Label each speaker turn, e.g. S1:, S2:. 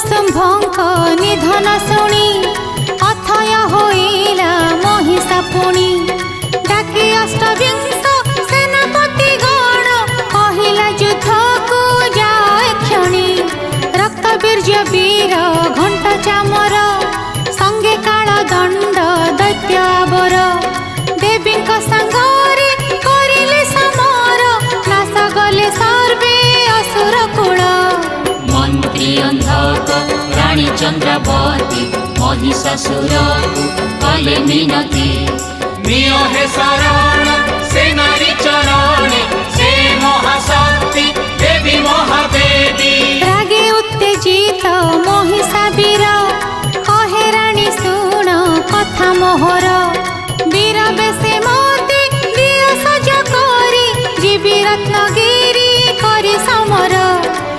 S1: शुंभଙ୍କ निधन शुणी अथय होइला महिषा पुणी डाकी अष्टविंश सेनापति गण कहिला युद्ध को जाए क्षणी रक्त बीर्य वीर घंटा चामर संगे काल दंड दैत्य आवर देवींक संगरे करिले समर नाश गले सर्वे असुर कुल
S2: मंत्री अंधक रानी चंद्रावती महिषासुर कले मिनती निय हे शरण से नारी चरण से महाशक्ति देवी महादेवी
S1: रागे उत्तेजित महिषा वीर कहे रानी शुण कथा मोहर वीर बेसे मते दिय सज करी जीवी रत्नगिरी करी